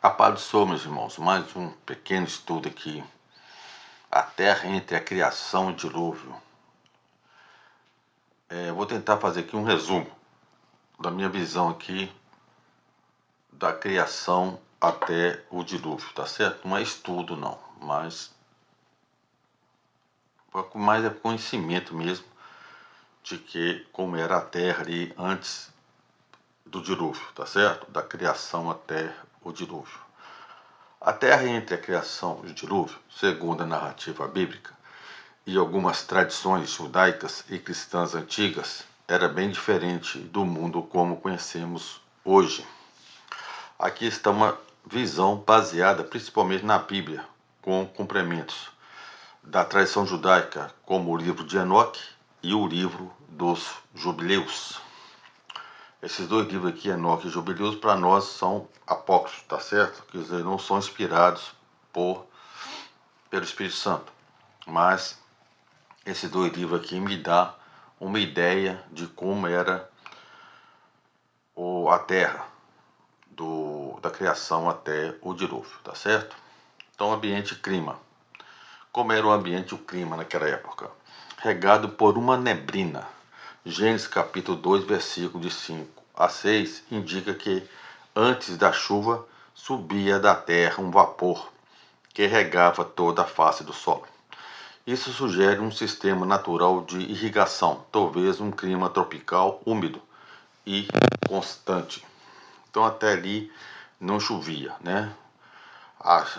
A paz do Senhor, meus irmãos, mais um pequeno estudo aqui. A terra entre a criação e o dilúvio. Vou tentar fazer aqui um resumo da minha visão aqui da criação até o dilúvio, tá certo? Não é estudo não, mas mais é conhecimento mesmo de que como era a terra ali antes do dilúvio, tá certo? Da criação até o dilúvio. A terra entre a criação e o dilúvio, segundo a narrativa bíblica e algumas tradições judaicas e cristãs antigas, era bem diferente do mundo como conhecemos hoje. Aqui está uma visão baseada principalmente na Bíblia, com complementos da tradição judaica, como o livro de Enoque e o livro dos Jubileus. Esses dois livros aqui, Enoque e Jubileus, para nós são apócrifos, tá certo? Quer dizer, não são inspirados pelo Espírito Santo, mas esses dois livros aqui me dá uma ideia de como era a terra da criação até o dilúvio, tá certo? Então, ambiente e clima. Como era o ambiente e o clima naquela época? Regado por uma neblina. Gênesis capítulo 2, versículo de 5 a 6 indica que antes da chuva subia da terra um vapor que regava toda a face do solo. Isso sugere um sistema natural de irrigação, talvez um clima tropical úmido e constante. Então até ali não chovia, né?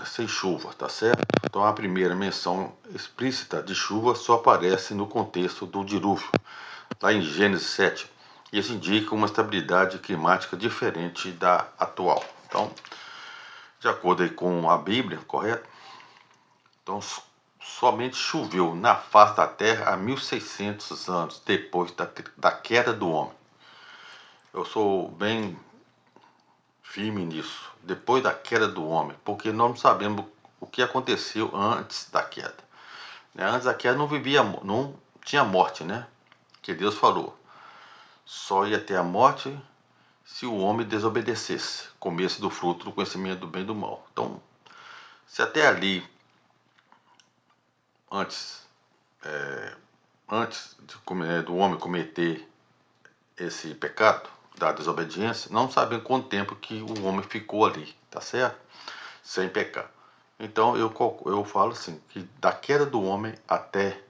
Sem chuva, tá certo? Então a primeira menção explícita de chuva só aparece no contexto do dilúvio, lá em Gênesis 7. Isso indica uma estabilidade climática diferente da atual. Então, de acordo aí com a Bíblia, correto? Então, somente choveu na face da terra há 1600 anos depois da queda do homem. Eu sou bem firme nisso, depois da queda do homem, porque nós não sabemos o que aconteceu antes da queda. Antes da queda não tinha morte, né? Que Deus falou, só ia ter a morte se o homem desobedecesse, comesse do fruto do conhecimento do bem e do mal. Então, se até ali, antes do homem cometer esse pecado da desobediência, não sabemos quanto tempo que o homem ficou ali, tá certo? Sem pecar. Então eu falo assim, que da queda do homem até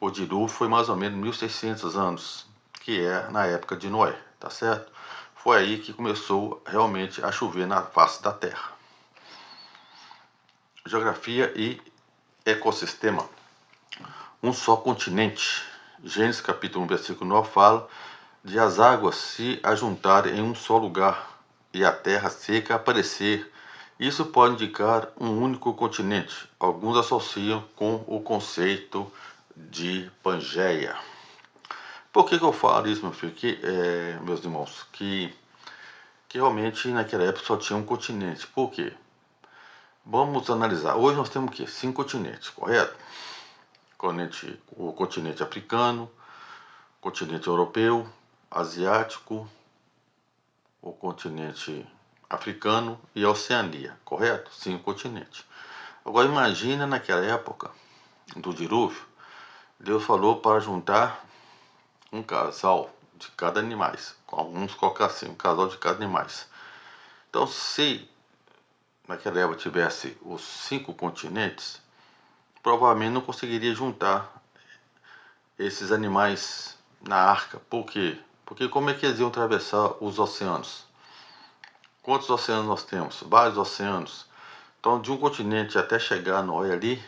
o dilúvio foi mais ou menos 1600 anos, que é na época de Noé, tá certo? Foi aí que começou realmente a chover na face da terra. Geografia e ecossistema. Um só continente. Gênesis capítulo 1, versículo 9 fala de as águas se ajuntarem em um só lugar e a terra seca aparecer. Isso pode indicar um único continente. Alguns associam com o conceito de Pangeia. Por que eu falo isso, meu filho? Meus irmãos, que realmente naquela época só tinha um continente. Por quê? Vamos analisar. Hoje nós temos o quê? 5 continentes, correto? O continente africano, continente europeu, asiático, o continente africano e a Oceania, correto? 5 continentes. Agora imagina naquela época do dilúvio, Deus falou para juntar um casal de cada animais. Alguns colocam assim, um casal de cada animais. Então, se naquela época tivesse os 5 continentes, provavelmente não conseguiria juntar esses animais na arca. Por quê? Porque como é que eles iam atravessar os oceanos? Quantos oceanos nós temos? Vários oceanos. Então, de um continente até chegar no Noé ali,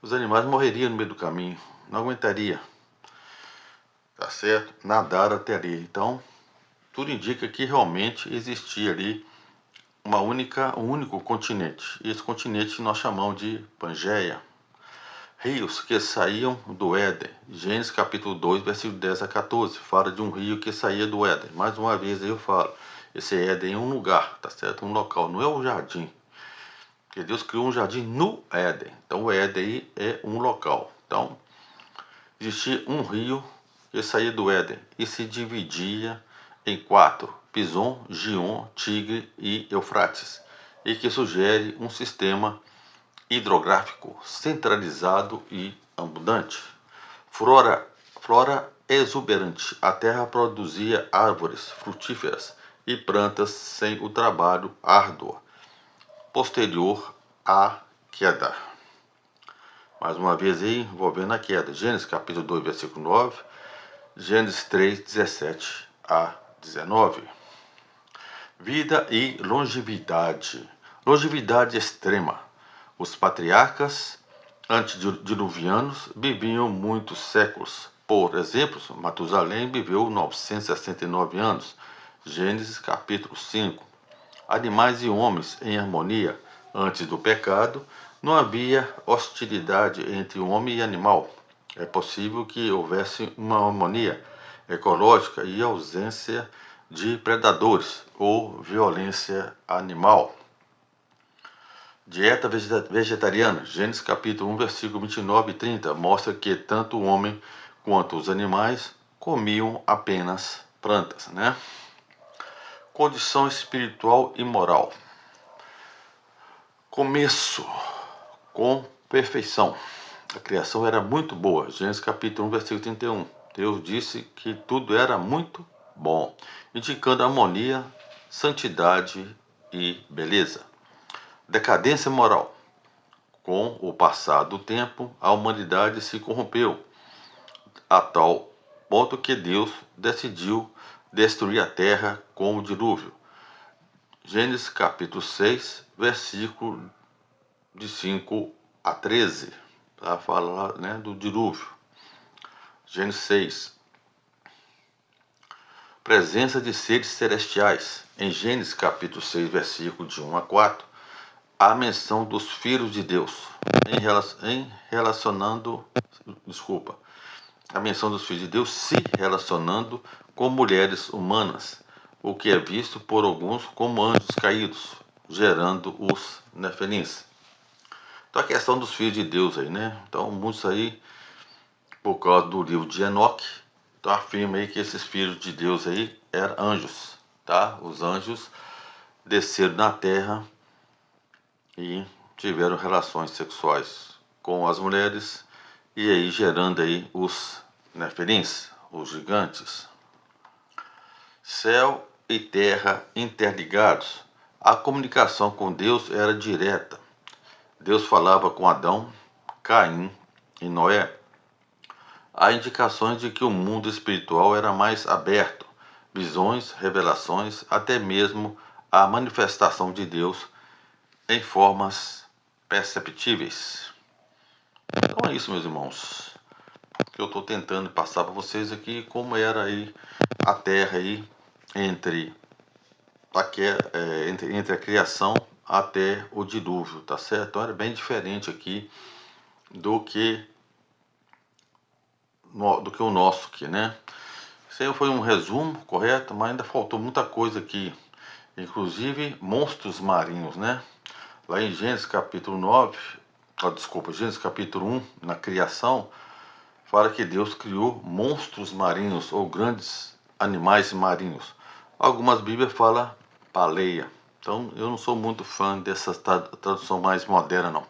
os animais morreriam no meio do caminho. Não aguentaria. Tá certo? Nadar até ali. Então, tudo indica que realmente existia ali um único continente. E esse continente nós chamamos de Pangeia. Rios que saíam do Éden. Gênesis capítulo 2, versículo 10 a 14. Fala de um rio que saía do Éden. Mais uma vez eu falo. Esse Éden é um lugar, tá certo? Um local, não é um jardim. Porque Deus criou um jardim no Éden. Então o Éden é um local. Então, existia um rio que saía do Éden e se dividia em 4. Pison, Gion, Tigre e Eufrates. e que sugere um sistema hidrográfico centralizado e abundante. Flora exuberante. A terra produzia árvores frutíferas e plantas sem o trabalho árduo posterior à queda. Mais uma vez aí, envolvendo a queda. Gênesis capítulo 2, versículo 9. Gênesis 3, 17 a 19. Vida e longevidade. Longevidade extrema. Os patriarcas antediluvianos viviam muitos séculos. Por exemplo, Matusalém viveu 969 anos. Gênesis capítulo 5. Animais e homens em harmonia. Antes do pecado, não havia hostilidade entre homem e animal. É possível que houvesse uma harmonia ecológica e ausência de predadores ou violência animal. Dieta vegetariana, Gênesis capítulo 1, versículo 29 e 30, mostra que tanto o homem quanto os animais comiam apenas plantas, né? Condição espiritual e moral. Começo com perfeição. A criação era muito boa. Gênesis capítulo 1, versículo 31. Deus disse que tudo era muito bom, indicando harmonia, santidade e beleza. Decadência moral. Com o passar do tempo, a humanidade se corrompeu a tal ponto que Deus decidiu destruir a terra com o dilúvio. Gênesis capítulo 6, versículo de 5 a 13, para falar, né, do dilúvio. Gênesis 6. Presença de seres celestiais. Em Gênesis capítulo 6, versículo de 1 a 4, a menção dos filhos de Deus a menção dos filhos de Deus se relacionando com mulheres humanas, o que é visto por alguns como anjos caídos, gerando os nefilins. Então a questão dos filhos de Deus aí, né? Então muitos aí, por causa do livro de Enoque, então afirma aí que esses filhos de Deus aí eram anjos, tá? Os anjos desceram na terra e tiveram relações sexuais com as mulheres e aí gerando aí os nefilins, os gigantes. Céu e terra interligados. A comunicação com Deus era direta. Deus falava com Adão, Caim e Noé. Há indicações de que o mundo espiritual era mais aberto, visões, revelações, até mesmo a manifestação de Deus em formas perceptíveis. Então é isso, meus irmãos, que eu estou tentando passar para vocês aqui como era aí a Terra aí entre a criação até o dilúvio, tá certo? Então era bem diferente aqui do que o nosso aqui, né? Isso aí foi um resumo, correto? Mas ainda faltou muita coisa aqui, inclusive monstros marinhos, né? Lá em Gênesis capítulo 9, Gênesis capítulo 1, na criação, fala que Deus criou monstros marinhos ou grandes animais marinhos. Algumas Bíblias falam baleia. Então eu não sou muito fã dessa tradução mais moderna, não.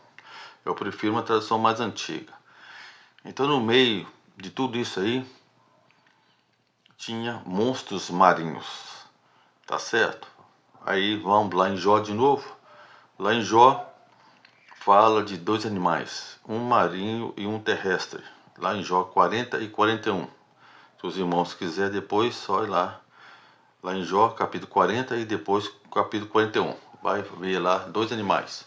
Eu prefiro uma tradução mais antiga. Então no meio de tudo isso aí, tinha monstros marinhos, tá certo? Aí vamos lá em Jó de novo. Lá em Jó fala de dois animais, um marinho e um terrestre. Lá em Jó 40 e 41. Se os irmãos quiserem depois, só ir lá em Jó capítulo 40 e depois capítulo 41. Vai ver lá dois animais,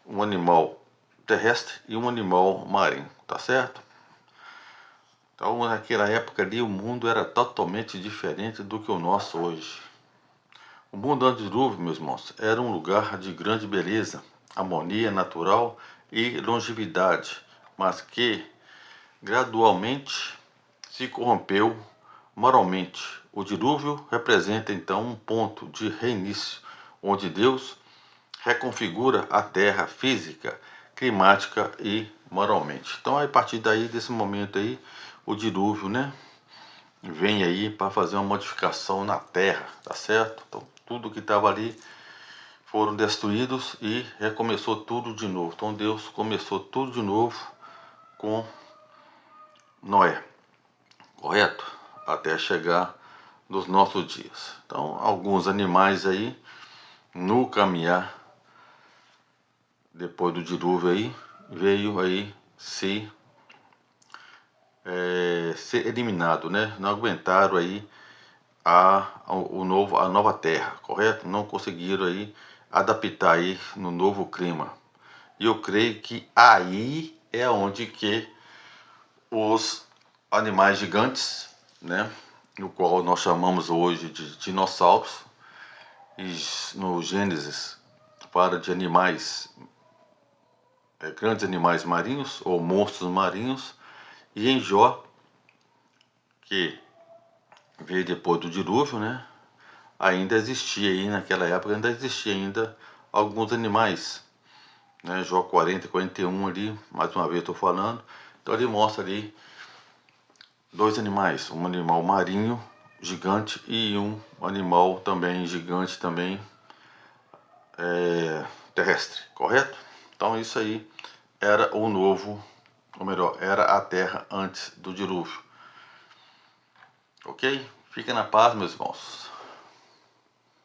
um animal terrestre e um animal marinho, tá certo? Então naquela época ali o mundo era totalmente diferente do que o nosso hoje. O mundo antes do dilúvio, meus irmãos, era um lugar de grande beleza, harmonia natural e longevidade, mas que gradualmente se corrompeu moralmente. O dilúvio representa então um ponto de reinício, onde Deus reconfigura a terra física, climática e moralmente. Então, a partir daí, desse momento aí, o dilúvio, né, vem aí para fazer uma modificação na terra, tá certo? Então, tudo que estava ali foram destruídos e recomeçou tudo de novo. Então Deus começou tudo de novo com Noé, correto? Até chegar nos nossos dias. Então alguns animais aí no caminhar depois do dilúvio aí veio aí ser eliminado, né? Não aguentaram aí a nova terra, correto? Não conseguiram aí adaptar aí no novo clima. E eu creio que aí é onde que os animais gigantes, né, no qual nós chamamos hoje de dinossauros, e no Gênesis fala de animais, grandes animais marinhos ou monstros marinhos, e em Jó, que veio depois do dilúvio, né, ainda existia aí naquela época, ainda existia ainda alguns animais, né, Jó 40 e 41 ali, mais uma vez estou falando. Então ele mostra ali dois animais, um animal marinho gigante e um animal também gigante também terrestre, correto? Então isso aí era o novo, ou melhor, era a terra antes do dilúvio. Ok? Fica na paz, meus irmãos.